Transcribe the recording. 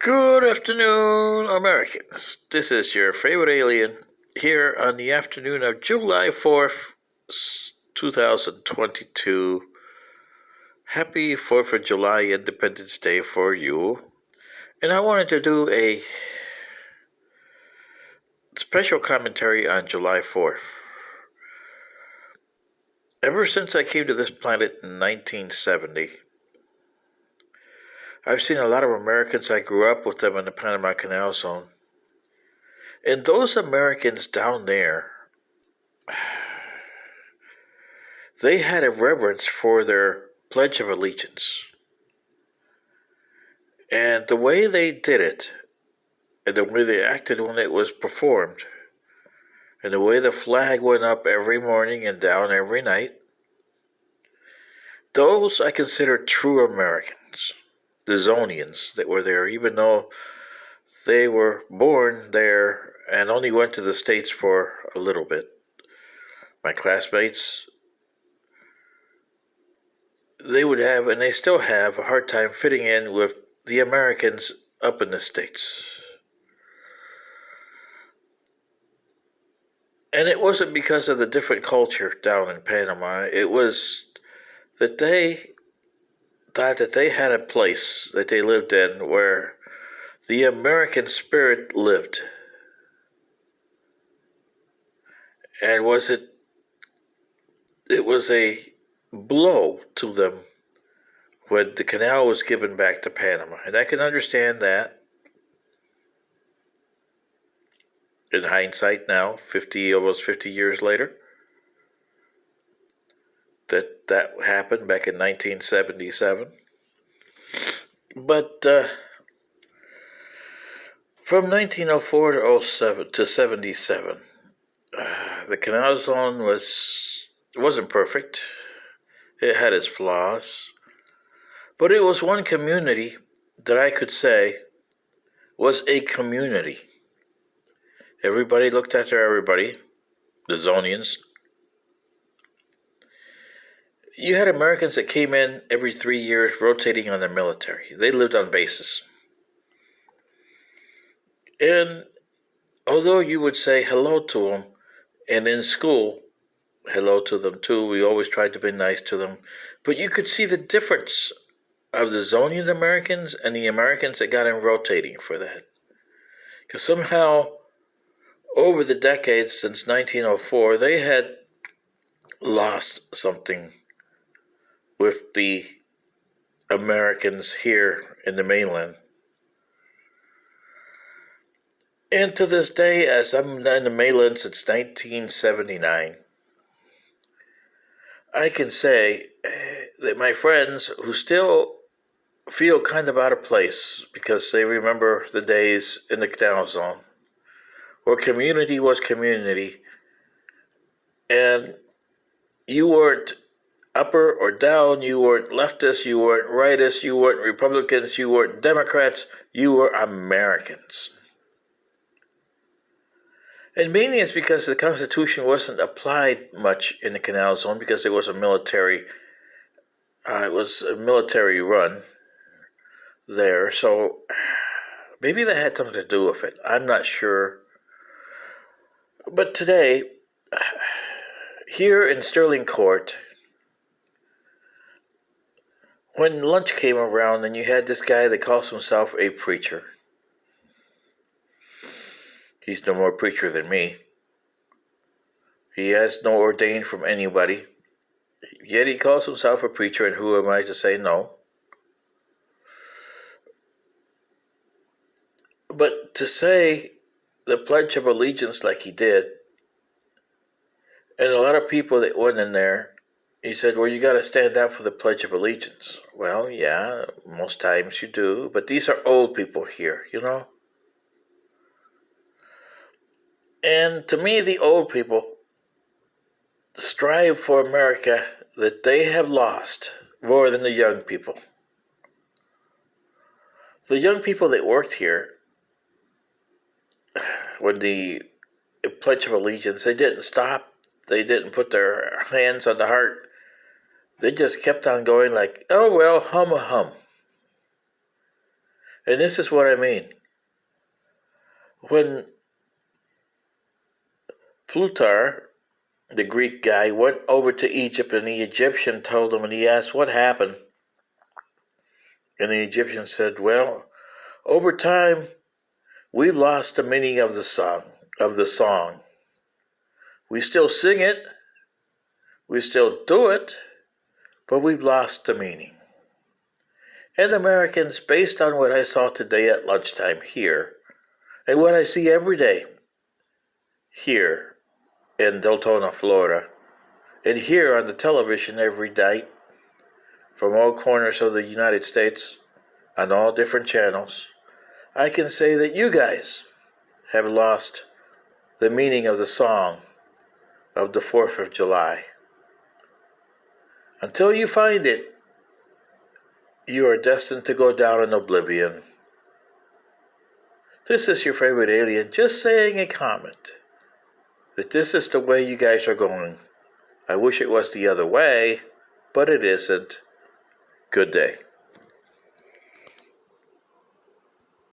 Good afternoon, Americans. This is your favorite alien here on the afternoon of July 4th, 2022. Happy 4th of July Independence Day for you. And I wanted to do a special commentary on July 4th. Ever since I came to this planet in 1970, I've seen a lot of Americans. I grew up with them in the Panama Canal Zone. And those Americans down there, they had a reverence for their Pledge of Allegiance. And the way they did it, and the way they acted when it was performed, and the way the flag went up every morning and down every night, those I consider true Americans, the Zonians that were there, even though they were born there and only went to the States for a little bit. My classmates, they would have, and they still have, a hard time fitting in with the Americans up in the States. And it wasn't because of the different culture down in Panama. It was that they thought that they had a place that they lived in where the American spirit lived. And it was a blow to them when the canal was given back to Panama. And I can understand that in hindsight now, almost 50 years later, that happened back in 1977. But from 1904 to 77, the canal zone wasn't perfect. It had its flaws. But it was one community that I could say was a community. Everybody looked after everybody, the Zonians. You had Americans that came in every 3 years rotating on the military. They lived on bases. And although you would say hello to them, and in school, hello to them too, we always tried to be nice to them, but you could see the difference of the Zonian Americans and the Americans that got in rotating for that. Because somehow, over the decades since 1904, they had lost something with the Americans here in the mainland. And to this day, as I'm in the mainland since 1979, I can say that my friends who still feel kind of out of place because they remember the days in the canal zone where community was community and you weren't upper or down, you weren't leftist, you weren't rightist, you weren't Republicans, you weren't Democrats, you were Americans. And mainly it's because the Constitution wasn't applied much in the canal zone because it was a military run there. So maybe that had something to do with it. I'm not sure. But today, here in Sterling Court, when lunch came around and you had this guy that calls himself a preacher. He's no more preacher than me. He has no ordained from anybody. Yet he calls himself a preacher, and who am I to say no? But to say the Pledge of Allegiance like he did, and a lot of people that went in there, he said, well, you got to stand up for the Pledge of Allegiance. Well, yeah, most times you do, but these are old people here, you know? And to me, the old people strive for America that they have lost more than the young people. The young people that worked here, when the Pledge of Allegiance, they didn't stop. They didn't put their hands on the heart. They just kept on going like, oh, well, hum a hum. And this is what I mean. When Plutarch, the Greek guy, went over to Egypt and the Egyptian told him, and he asked what happened. And the Egyptian said, well, over time, we've lost the meaning of the song. We still sing it, we still do it, but we've lost the meaning. And Americans, based on what I saw today at lunchtime here, and what I see every day here in Deltona, Florida, and here on the television every night from all corners of the United States on all different channels, I can say that you guys have lost the meaning of the song of the 4th of July. Until you find it, you are destined to go down in oblivion. This is your favorite alien just saying a comment that this is the way you guys are going. I wish it was the other way, but it isn't. Good day.